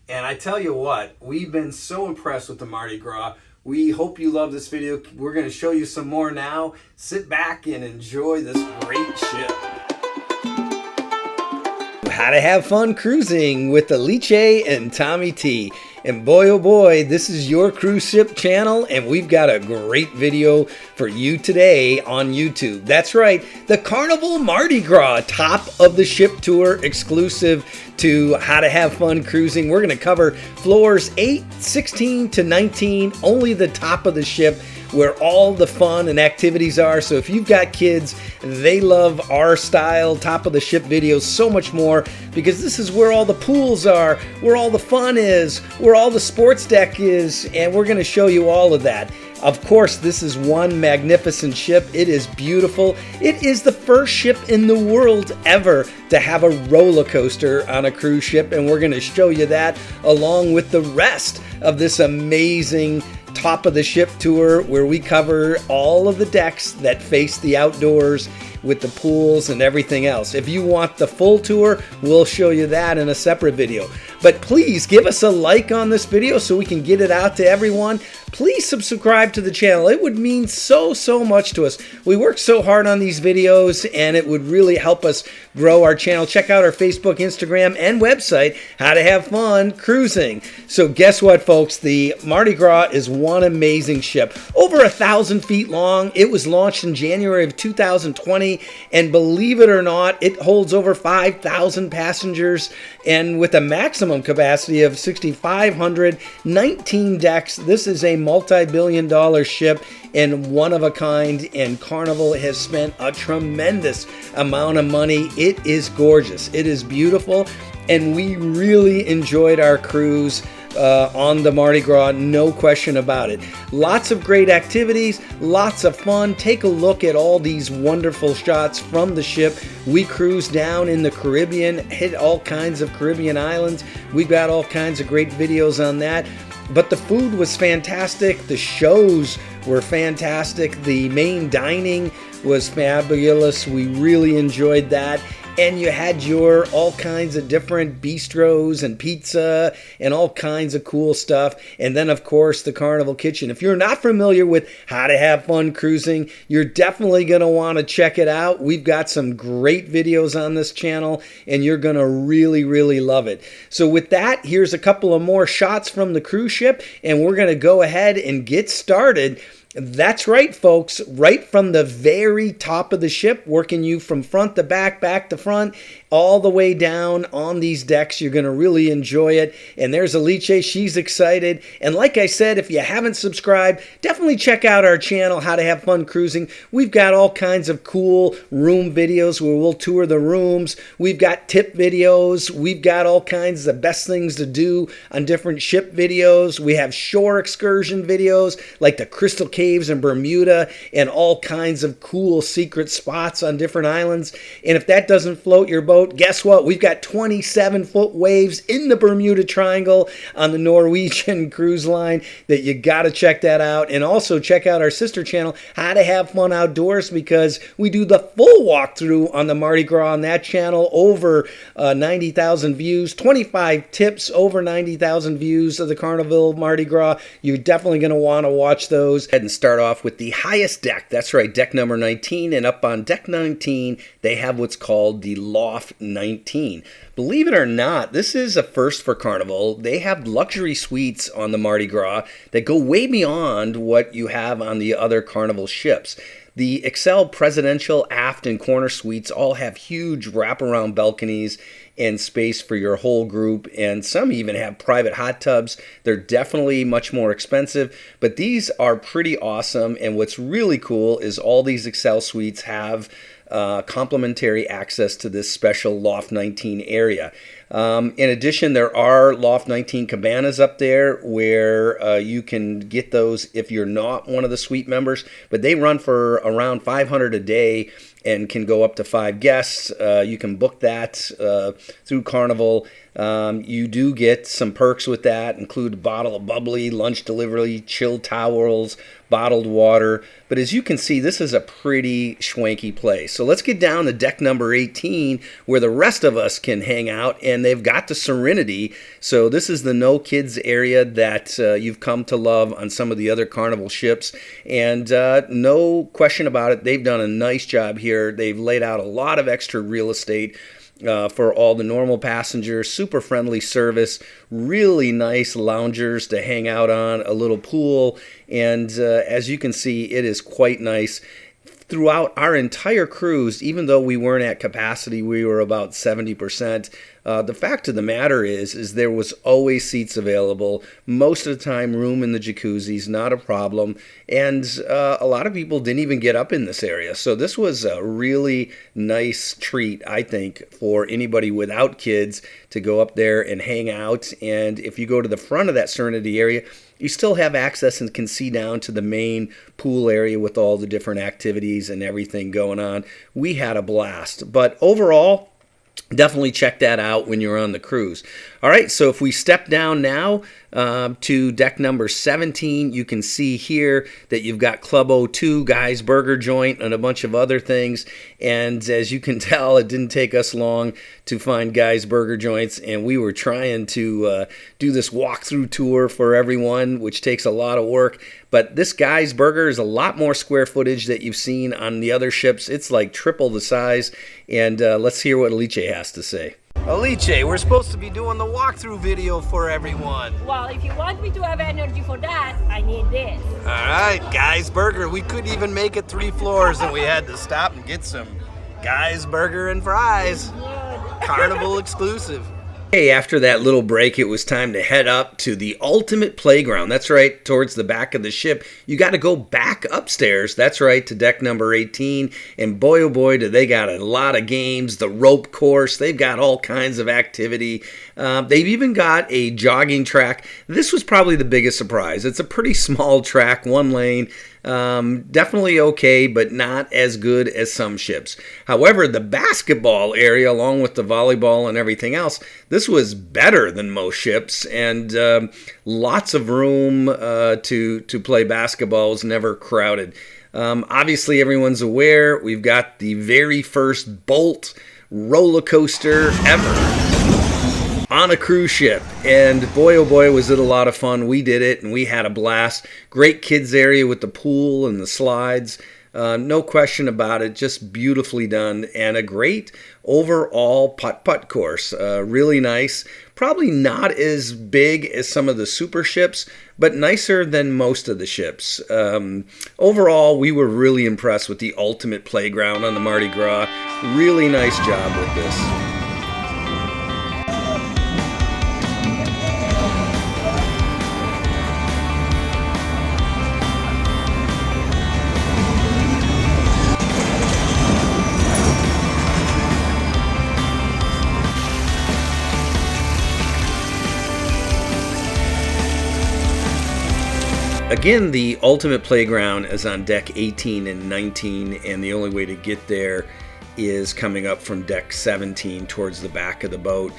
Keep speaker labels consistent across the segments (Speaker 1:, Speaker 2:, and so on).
Speaker 1: And I tell you what, we've been so impressed with the Mardi Gras. We hope you love this video. We're going to show you some more now. Sit back and enjoy this great ship. How to have fun cruising with Alice and Tommy T. And boy, oh boy, this is your cruise ship channel, and we've got a great video for you today on YouTube. That's right, the Carnival Mardi Gras Top of the Ship Tour exclusive to How to Have Fun Cruising. We're going to cover floors 8, 16 to 19, only the top of the ship, where all the fun and activities are. So if you've got kids, they love our style top of the ship videos so much more, because this is where all the pools are, where all the fun is, where all the sports deck is, and we're going to show you all of that. Of course, this is one magnificent ship. It is beautiful. It is the first ship in the world ever to have a roller coaster on a cruise ship, and we're going to show you that along with the rest of this amazing top of the ship tour, where we cover all of the decks that face the outdoors with the pools and everything else. If you want the full tour, we'll show you that in a separate video. But please give us a like on this video so we can get it out to everyone. Please subscribe to the channel. It would mean so much to us. We work so hard on these videos, and it would really help us grow our channel. Check out our Facebook, Instagram, and website, How to Have Fun Cruising. So guess what, folks? The Mardi Gras is one amazing ship. Over 1,000 feet long. It was launched in January of 2020, and believe it or not, it holds over 5,000 passengers, and with a maximum capacity of 6,500, 19 decks. This is a multi-billion-dollar ship and one of a kind, and Carnival has spent a tremendous amount of money. It is gorgeous. It is beautiful, and we really enjoyed our cruise on the Mardi Gras, no question about it. Lots of great activities, lots of fun. Take a look at all these wonderful shots from the ship. We cruised down in the Caribbean, hit all kinds of Caribbean islands. We've got all kinds of great videos on that. But the food was fantastic. The shows were fantastic. The main dining was fabulous. We really enjoyed that. And you had your all kinds of different bistros and pizza and all kinds of cool stuff. And then, of course, the Carnival Kitchen. If you're not familiar with How to Have Fun Cruising, you're definitely going to want to check it out. We've got some great videos on this channel, and you're going to really love it. So with that, here's a couple of more shots from the cruise ship, and we're going to go ahead and get started. That's right, folks, right from the very top of the ship, working you from front to back, back to front, all the way down on these decks. You're going to really enjoy it. And there's Alice. She's excited. And like I said, if you haven't subscribed, definitely check out our channel, How to Have Fun Cruising. We've got all kinds of cool room videos where we'll tour the rooms. We've got tip videos. We've got all kinds of best things to do on different ship videos. We have shore excursion videos like the Crystal Caves in Bermuda and all kinds of cool secret spots on different islands. And if that doesn't float your boat, guess what? We've got 27-foot waves in the Bermuda Triangle on the Norwegian Cruise Line that you got to check that out. And also check out our sister channel, How to Have Fun Outdoors, because we do the full walkthrough on the Mardi Gras on that channel. Over 90,000 views, 25 tips, over 90,000 views of the Carnival Mardi Gras. You're definitely going to want to watch those. And start off with the highest deck. That's right, deck number 19. And up on deck 19, they have what's called the Loft 19. Believe it or not, this is a first for Carnival. They have luxury suites on the Mardi Gras that go way beyond what you have on the other Carnival ships. The Excel Presidential Aft and Corner Suites all have huge wraparound balconies and space for your whole group, and some even have private hot tubs. They're definitely much more expensive, but these are pretty awesome. And what's really cool is all these Excel suites have complimentary access to this special Loft 19 area. In addition, there are Loft 19 cabanas up there where you can get those if you're not one of the suite members, but they run for around $500 a day and can go up to 5 guests. You can book that through Carnival. You do get some perks with that, include a bottle of bubbly, lunch delivery, chilled towels, bottled water. But as you can see, this is a pretty schwanky place. So let's get down to deck number 18, where the rest of us can hang out, and they've got the Serenity. So this is the no kids area that you've come to love on some of the other Carnival ships, and no question about it, they've done a nice job here. They've laid out a lot of extra real estate for all the normal passengers, super friendly service, really nice loungers to hang out on, a little pool, and as you can see, it is quite nice. Throughout our entire cruise, even though we weren't at capacity, we were about 70%. The fact of the matter is there was always seats available. Most of the time, room in the jacuzzis, not a problem. And a lot of people didn't even get up in this area. So this was a really nice treat, I think, for anybody without kids to go up there and hang out. And if you go to the front of that Serenity area, you still have access and can see down to the main pool area with all the different activities and everything going on. We had a blast. But overall, definitely check that out when you're on the cruise. All right, so if we step down now to deck number 17, you can see here that you've got Club O2, Guy's Burger Joint, and a bunch of other things. And as you can tell, it didn't take us long to find Guy's Burger Joints, and we were trying to do this walkthrough tour for everyone, which takes a lot of work. But this Guy's Burger is a lot more square footage that you've seen on the other ships. It's like triple the size. And let's hear what Alice has to say. Alice, we're supposed to be doing the walkthrough video for everyone.
Speaker 2: Well, if you want me to have energy for that, I need this.
Speaker 1: All right, Guy's Burger. We couldn't even make it 3 floors, and we had to stop and get some Guy's Burger and fries.
Speaker 2: Good.
Speaker 1: Carnival exclusive. Hey, after that little break, it was time to head up to the ultimate playground. That's right, towards the back of the ship. You got to go back upstairs. That's right, to deck number 18. And boy, oh boy, do they got a lot of games. The rope course, they've got all kinds of activity. They've even got a jogging track. This was probably the biggest surprise. It's a pretty small track, 1 lane. Definitely okay, but not as good as some ships. However, the basketball area, along with the volleyball and everything else, this was better than most ships, and lots of room to play basketball. Was never crowded. Obviously, everyone's aware we've got the very first Bolt roller coaster ever on a cruise ship, and boy oh boy was it a lot of fun. We did it and we had a blast. Great kids area with the pool and the slides, no question about it, just beautifully done, and a great overall putt-putt course. Really nice, probably not as big as some of the super ships, but nicer than most of the ships. Overall, we were really impressed with the ultimate playground on the Mardi Gras. Really nice job with this. Again, the ultimate playground is on deck 18 and 19, and the only way to get there is coming up from deck 17 towards the back of the boat.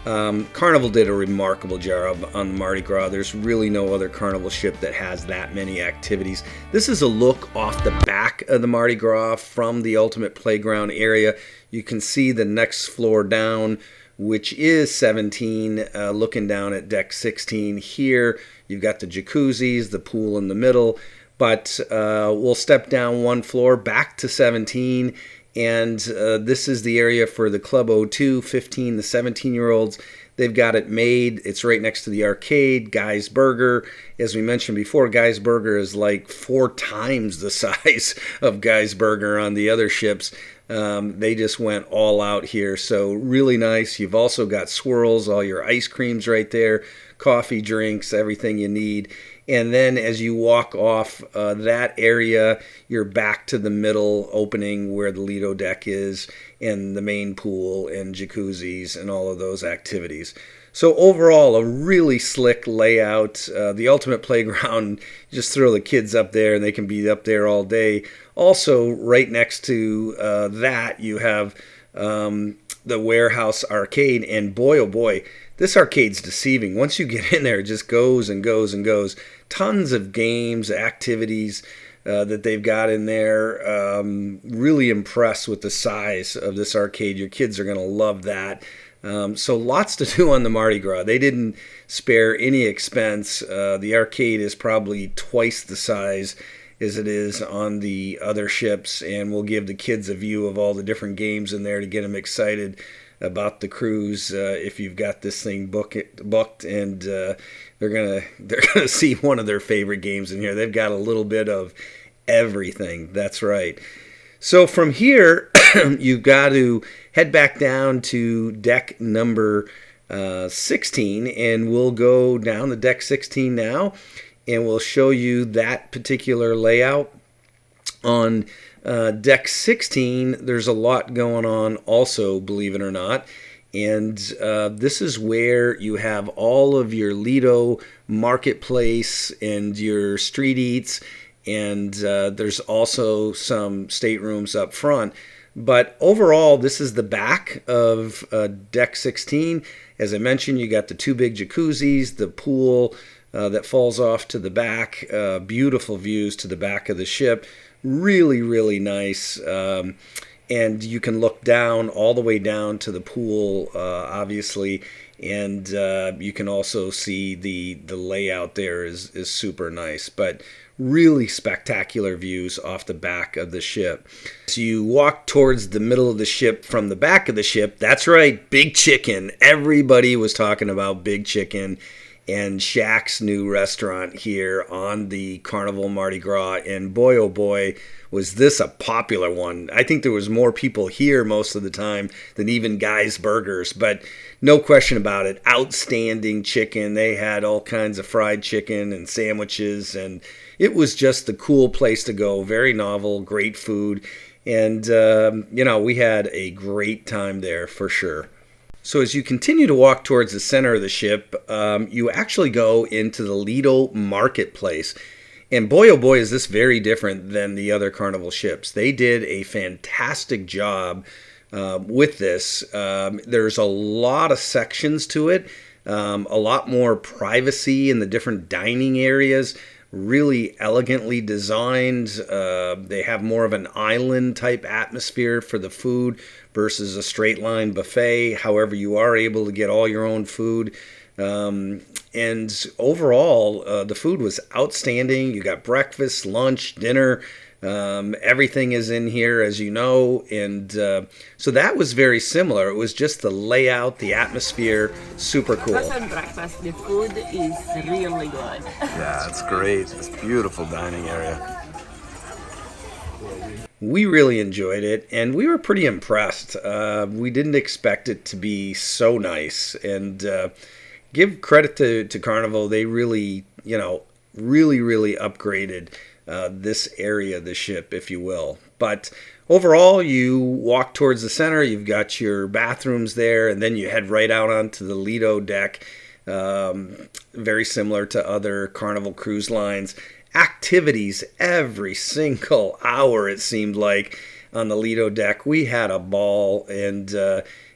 Speaker 1: Carnival did a remarkable job on the Mardi Gras. There's really no other Carnival ship that has that many activities. This is a look off the back of the Mardi Gras from the ultimate playground area. You can see the next floor down, which is 17, looking down at deck 16 here. You've got the jacuzzis, the pool in the middle, but we'll step down 1 floor back to 17, and this is the area for the Club O2, 15 to 17-year-olds. They've got it made. It's right next to the arcade. Guy's Burger, as we mentioned before, Guy's Burger is like 4 times the size of Guy's Burger on the other ships. They just went all out here, so really nice. You've also got swirls, all your ice creams right there, coffee, drinks, everything you need. And then as you walk off that area, you're back to the middle opening where the Lido deck is, and the main pool and jacuzzis and all of those activities. So overall, a really slick layout. The ultimate playground, just throw the kids up there and they can be up there all day. Also, right next to that, you have the warehouse arcade, and boy, oh boy, this arcade's deceiving. Once you get in there, it just goes and goes and goes. Tons of games, activities that they've got in there. Really impressed with the size of this arcade. Your kids are going to love that. So lots to do on the Mardi Gras. They didn't spare any expense. The arcade is probably twice the size as it is on the other ships, and we'll give the kids a view of all the different games in there to get them excited about the cruise. If you've got this thing booked, and they're gonna see one of their favorite games in here. They've got a little bit of everything. That's right. So from here, you've got to head back down to deck number 16, and we'll go down to deck 16 now, and we'll show you that particular layout. On deck 16, there's a lot going on also, believe it or not. And this is where you have all of your Lido marketplace and your street eats, and there's also some staterooms up front. But overall, this is the back of deck 16. As I mentioned, you got the two big jacuzzis, the pool that falls off to the back, beautiful views to the back of the ship. Really, really nice. And you can look down, all the way down to the pool, obviously. And you can also see the layout there is super nice. But really spectacular views off the back of the ship. So you walk towards the middle of the ship from the back of the ship. That's right, Big Chicken. Everybody was talking about Big Chicken and Shaq's new restaurant here on the Carnival Mardi Gras. And boy, oh boy, was this a popular one. I think there was more people here most of the time than even Guy's Burgers. But no question about it, outstanding chicken. They had all kinds of fried chicken and sandwiches, and it was just the cool place to go. Very novel, great food. And, we had a great time there for sure. So as you continue to walk towards the center of the ship, you actually go into the Lido marketplace. And boy, oh boy, is this very different than the other Carnival ships. They did a fantastic job with this. There's a lot of sections to it, a lot more privacy in the different dining areas. Really elegantly designed. They have more of an island type atmosphere for the food versus a straight line buffet. However, you are able to get all your own food. And overall, the food was outstanding. You got breakfast, lunch, dinner. Everything is in here, as you know. And so that was very similar. It was just the layout, the atmosphere, super cool.
Speaker 2: Breakfast, the food is really good.
Speaker 1: Yeah, it's great. It's a beautiful dining area. We really enjoyed it, and we were pretty impressed. We didn't expect it to be so nice. And give credit to Carnival. They really, really upgraded this area of the ship, if you will. But overall, you walk towards the center. You've got your bathrooms there, and then you head right out onto the Lido deck. Very similar to other Carnival cruise lines. Activities every single hour, it seemed like, on the Lido deck. We had a ball, and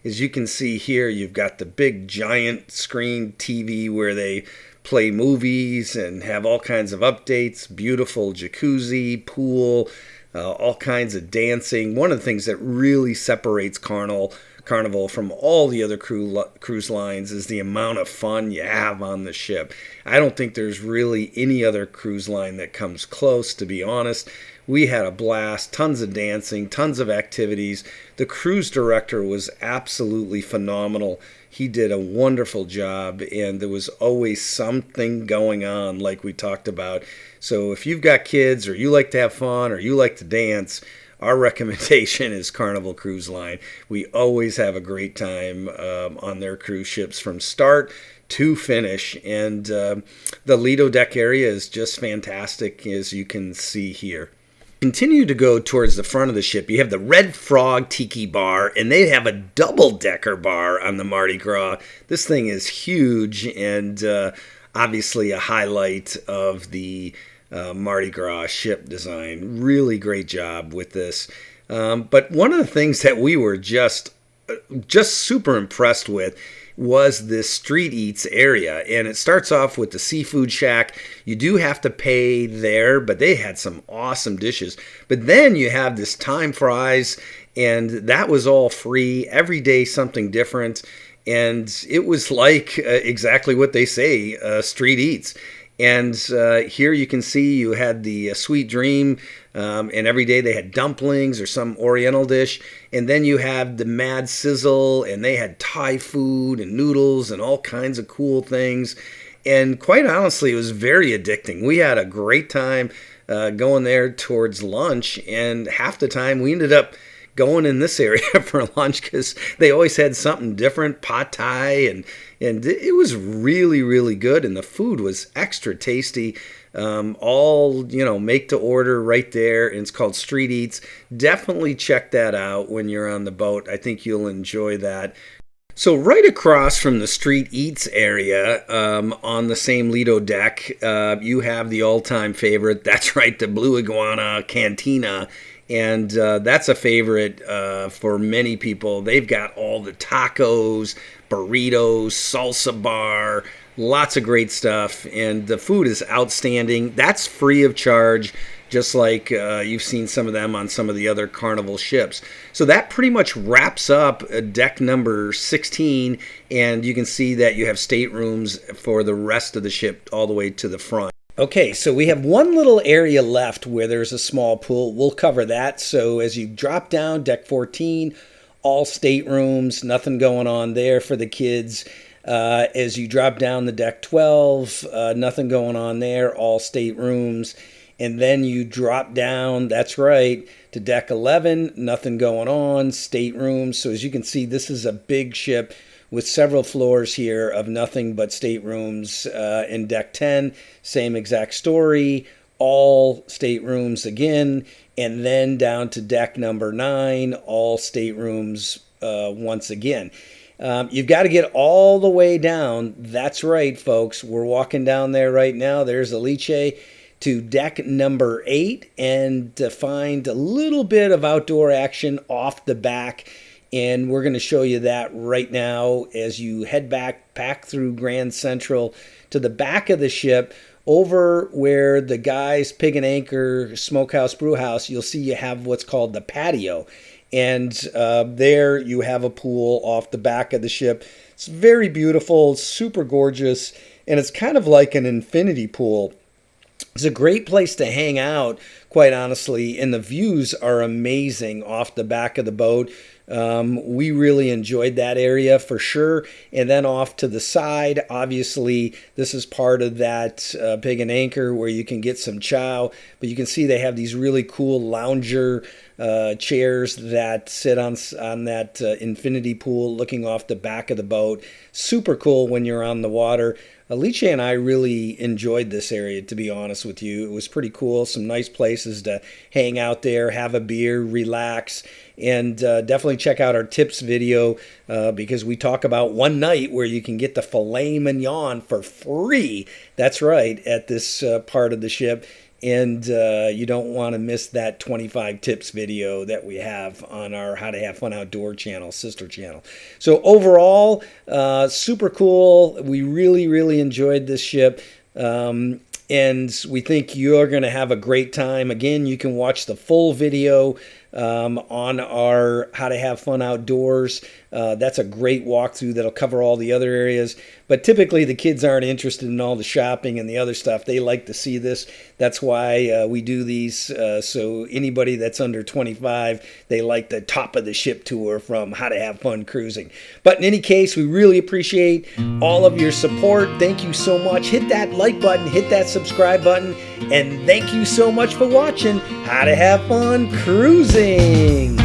Speaker 1: as you can see here, you've got the big giant screen TV where they play movies and have all kinds of updates. Beautiful jacuzzi, pool, all kinds of dancing. One of the things that really separates Carnival from all the other cruise lines is the amount of fun you have on the ship. I don't think there's really any other cruise line that comes close, to be honest. We had a blast, tons of dancing, tons of activities. The cruise director was absolutely phenomenal. He did a wonderful job, and there was always something going on, like we talked about. So if you've got kids, or you like to have fun, or you like to dance, our recommendation is Carnival Cruise Line. We always have a great time on their cruise ships from start to finish. And the Lido deck area is just fantastic, as you can see here. Continue to go towards the front of the ship. You have the Red Frog Tiki Bar, and they have a double-decker bar on the Mardi Gras. This thing is huge, and obviously a highlight of the Mardi Gras ship design. Really great job with this. But one of the things that we were just super impressed with was this street eats area. And it starts off with the seafood shack. You do have to pay there, but they had some awesome dishes. But then you have this time fries, and that was all free. Every day something different. And it was like exactly what they say, street eats. And here you can see you had the Sweet Dream, and every day they had dumplings or some oriental dish. And then you have the Mad Sizzle, and they had Thai food and noodles and all kinds of cool things. And quite honestly, it was very addicting. We had a great time going there towards lunch, and half the time we ended up going in this area for lunch because they always had something different, pad thai, and it was really, really good, and the food was extra tasty. All, make to order right there, and it's called Street Eats. Definitely check that out when you're on the boat. I think you'll enjoy that. So right across from the Street Eats area, on the same Lido deck, you have the all-time favorite. That's right, the Blue Iguana Cantina. And that's a favorite for many people. They've got all the tacos, burritos, salsa bar, lots of great stuff. And the food is outstanding. That's free of charge, just like you've seen some of them on some of the other Carnival ships. So that pretty much wraps up deck number 16. And you can see that you have staterooms for the rest of the ship all the way to the front. Okay, so we have one little area left where there's a small pool. We'll cover that. So as you drop down, deck 14, all staterooms, nothing going on there for the kids. As you drop down the deck 12, nothing going on there, all staterooms. And then you drop down, that's right, to deck 11, nothing going on, staterooms. So as you can see, this is a big ship with several floors here of nothing but staterooms. In deck 10, same exact story, all staterooms again, and then down to deck number 9, all staterooms once again. You've got to get all the way down. That's right, folks. We're walking down there right now. There's Alice to deck number 8, and to find a little bit of outdoor action off the back. And we're going to show you that right now as you head back through Grand Central to the back of the ship, over where the guys Pig and Anchor Smokehouse Brewhouse. You'll see you have what's called the patio, and there you have a pool off the back of the ship. It's very beautiful, super gorgeous, and it's kind of like an infinity pool. It's a great place to hang out, quite honestly, and the views are amazing off the back of the boat. We really enjoyed that area for sure. And then off to the side, obviously, this is part of that Pig and Anchor where you can get some chow. But you can see they have these really cool lounger chairs that sit on that infinity pool looking off the back of the boat. Super cool when you're on the water. Alice and I really enjoyed this area, to be honest with you. It was pretty cool. Some nice places to hang out there, have a beer, relax, and definitely check out our tips video because we talk about one night where you can get the filet mignon for free. That's right, at this part of the ship. And you don't want to miss that 25 tips video that we have on our How to Have Fun Outdoor channel, sister channel. So overall, super cool. We really, really enjoyed this ship. And we think you're going to have a great time. Again, you can watch the full video on our How to Have Fun Outdoors. That's a great walkthrough that'll cover all the other areas. But typically the kids aren't interested in all the shopping and the other stuff. They like to see this. That's why we do these. So anybody that's under 25, they like the top of the ship tour from How to Have Fun Cruising. But in any case, we really appreciate all of your support. Thank you so much. Hit that like button, hit that subscribe button, and thank you so much for watching How to Have Fun Cruising.